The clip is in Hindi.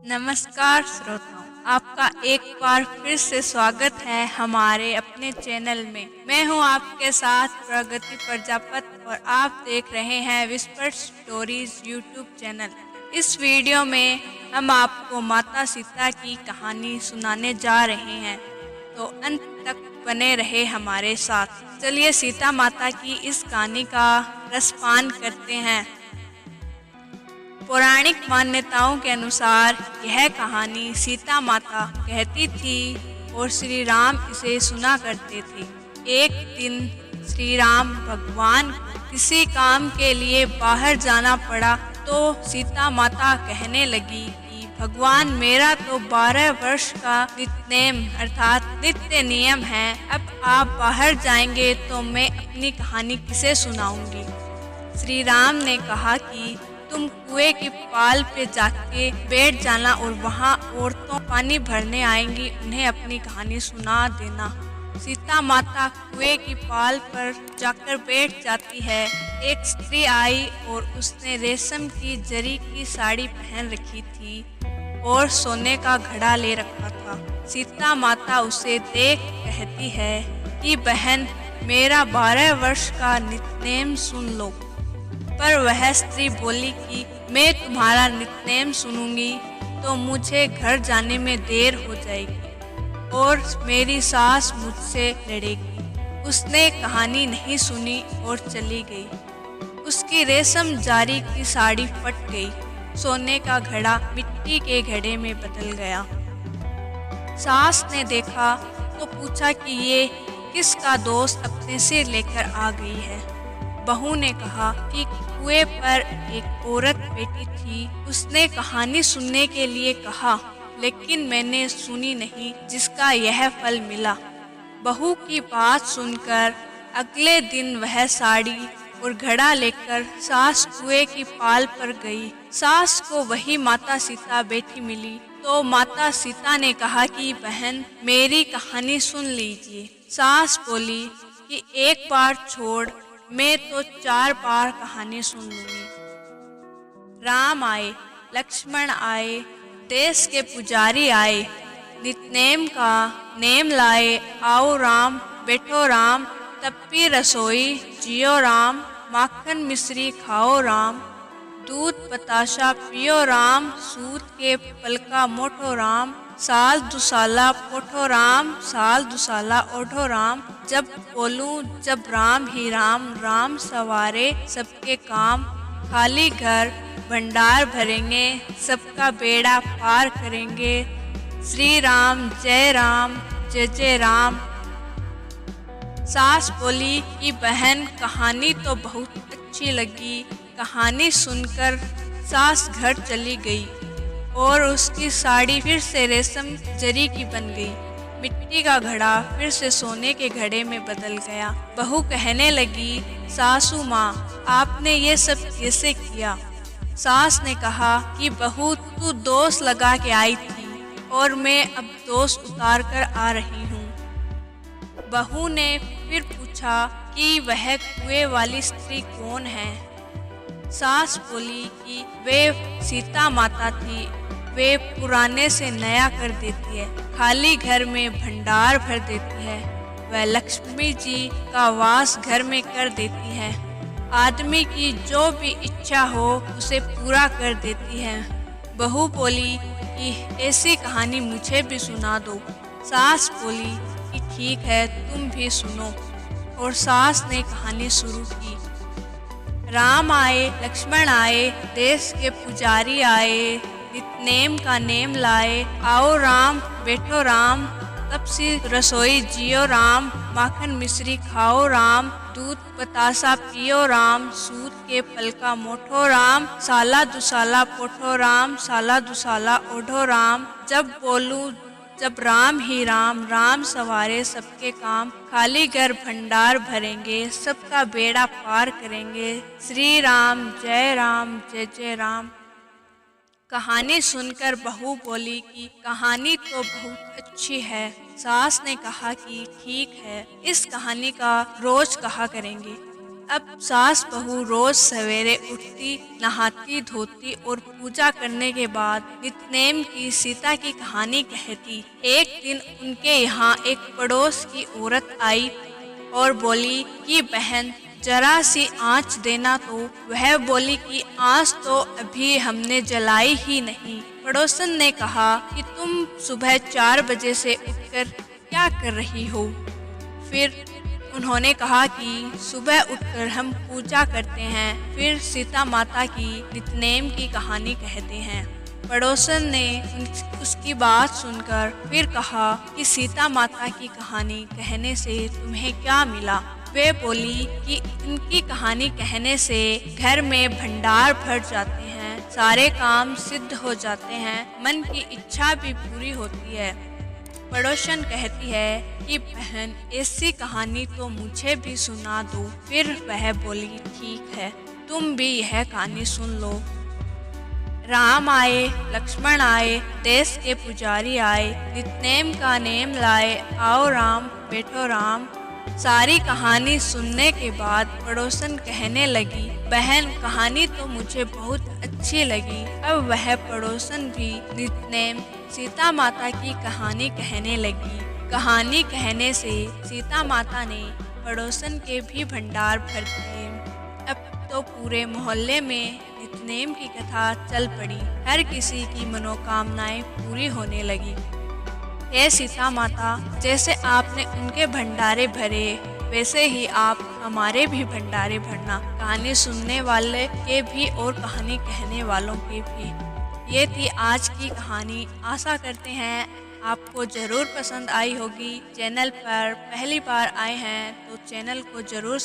नमस्कार श्रोताओं, आपका एक बार फिर से स्वागत है हमारे अपने चैनल में। मैं हूं आपके साथ प्रगति प्रजापत और आप देख रहे हैं विस्पर स्टोरीज यूट्यूब चैनल। इस वीडियो में हम आपको माता सीता की कहानी सुनाने जा रहे हैं, तो अंत तक बने रहे हमारे साथ। चलिए सीता माता की इस कहानी का रसपान करते हैं। पौराणिक मान्यताओं के अनुसार यह कहानी सीता माता कहती थी और श्री राम इसे सुना करते थे। एक दिन श्री राम भगवान को किसी काम के लिए बाहर जाना पड़ा तो सीता माता कहने लगी कि भगवान, मेरा तो 12 वर्ष का नित्यनेम अर्थात नित्य नियम है। अब आप बाहर जाएंगे तो मैं अपनी कहानी किसे सुनाऊंगी। श्री राम ने कहा कि तुम कुएं की पाल पे जाके बैठ जाना और वहाँ औरतों पानी भरने आएंगी, उन्हें अपनी कहानी सुना देना। सीता माता कुएं की पाल पर जाकर बैठ जाती है। एक स्त्री आई और उसने रेशम की जरी की साड़ी पहन रखी थी और सोने का घड़ा ले रखा था। सीता माता उसे देख कहती है कि बहन, मेरा 12 वर्ष का नित्यनेम सुन लो। पर वह स्त्री बोली कि मैं तुम्हारा नित्यनेम सुनूंगी तो मुझे घर जाने में देर हो जाएगी और मेरी सास मुझसे लड़ेगी। उसने कहानी नहीं सुनी और चली गई। उसकी रेशम जारी की साड़ी फट गई। सोने का घड़ा मिट्टी के घड़े में बदल गया। सास ने देखा तो पूछा कि ये किसका दोस्त अपने सिर लेकर आ गई है। बहू ने कहा कि कुएं पर एक औरत बैठी थी, उसने कहानी सुनने के लिए कहा, लेकिन मैंने सुनी नहीं, जिसका यह फल मिला। बहू की बात सुनकर अगले दिन वह साड़ी और घड़ा लेकर सास कुएं की पाल पर गई। सास को वही माता सीता बैठी मिली तो माता सीता ने कहा कि बहन, मेरी कहानी सुन लीजिए। सास बोली कि एक बार छोड़, मैं तो 4 बार कहानी सुन लूंगी। राम आए, लक्ष्मण आए, देश के पुजारी आए, नित्यनेम का नेम लाए। आओ राम, बैठो राम, तप्पी रसोई जियो राम, माखन मिश्री खाओ राम, दूध बताशा पियो राम, सूत के पलका मोटो राम, साल दुसाला पोठो राम, साल दुसाला ओढ़ो राम। जब बोलूं जब राम ही राम, राम सवारे सबके काम, खाली घर भंडार भरेंगे, सबका बेड़ा पार करेंगे। श्री राम जय राम, जय जय राम। सास बोली कि बहन, कहानी तो बहुत अच्छी लगी। कहानी सुनकर सास घर चली गई और उसकी साड़ी फिर से रेशम जरी की बन गई। मिट्टी का घड़ा फिर से सोने के घड़े में बदल गया। बहू कहने लगी, सासू माँ, आपने ये सब कैसे किया। सास ने कहा कि बहू, तू दोष लगा के आई थी और मैं अब दोष उतार कर आ रही हूँ। बहू ने फिर पूछा कि वह कुएं वाली स्त्री कौन है। सास बोली कि वे सीता माता थी, वे पुराने से नया कर देती है, खाली घर में भंडार भर देती है, वह लक्ष्मी जी का वास घर में कर देती है, आदमी की जो भी इच्छा हो उसे पूरा कर देती है। बहू बोली कि ऐसी कहानी मुझे भी सुना दो। सास बोली कि ठीक है, तुम भी सुनो। और सास ने कहानी शुरू की। राम आए, लक्ष्मण आए, देश के पुजारी आए, नित्यनेम का नेम लाए। आओ राम, बैठो राम, तपसी रसोई जियो राम, माखन मिश्री खाओ राम, दूध बतासा पियो राम, सूत के पलका मोठो राम, साला दुसाला पोठो राम, साला दुसाला ओढ़ो राम। जब बोलूं जब राम ही राम, राम सवारे सबके काम, खाली घर भंडार भरेंगे, सबका बेड़ा पार करेंगे। श्री राम जय राम, जय जय राम। कहानी सुनकर बहू बोली कि कहानी तो बहुत अच्छी है। सास ने कहा कि ठीक है, इस कहानी का रोज कहा करेंगे। अब सास बहू रोज सवेरे उठती, नहाती धोती और पूजा करने के बाद नित्यनेम की सीता की कहानी कहती। एक दिन उनके यहाँ एक पड़ोस की औरत आई और बोली कि बहन जरा सी आँच देना। तो वह बोली कि आँच तो अभी हमने जलाई ही नहीं। पड़ोसन ने कहा कि तुम सुबह 4 बजे से उठकर क्या कर रही हो? फिर उन्होंने कहा कि सुबह उठकर हम पूजा करते हैं, फिर सीता माता की नित्यनेम की कहानी कहते हैं। पड़ोसन ने उसकी बात सुनकर फिर कहा कि सीता माता की कहानी कहने से तुम्हें क्या मिला? वे बोली कि इनकी कहानी कहने से घर में भंडार भर जाते हैं, सारे काम सिद्ध हो जाते हैं, मन की इच्छा भी पूरी होती है। पड़ोसन कहती है कि बहन ऐसी कहानी तो मुझे भी सुना दो। फिर वह बोली ठीक है, तुम भी यह कहानी सुन लो। राम आए, लक्ष्मण आए, देश के पुजारी आए, नित्यनेम का नेम लाए, आओ राम बैठो राम। सारी कहानी सुनने के बाद पड़ोसन कहने लगी बहन कहानी तो मुझे बहुत अच्छी लगी। अब वह पड़ोसन भी नित्यनेम सीता माता की कहानी कहने लगी। कहानी कहने से सीता माता ने पड़ोसन के भी भंडार भर दिए। अब तो पूरे मोहल्ले में नित्यनेम की कथा चल पड़ी। हर किसी की मनोकामनाएं पूरी होने लगी। हे सीता माता, जैसे आपने उनके भंडारे भरे वैसे ही आप हमारे भी भंडारे भरना। कहानी सुनने वाले के भी और कहानी कहने वालों के भी। ये थी आज की कहानी। आशा करते हैं आपको ज़रूर पसंद आई होगी। चैनल पर पहली बार आए हैं तो चैनल को ज़रूर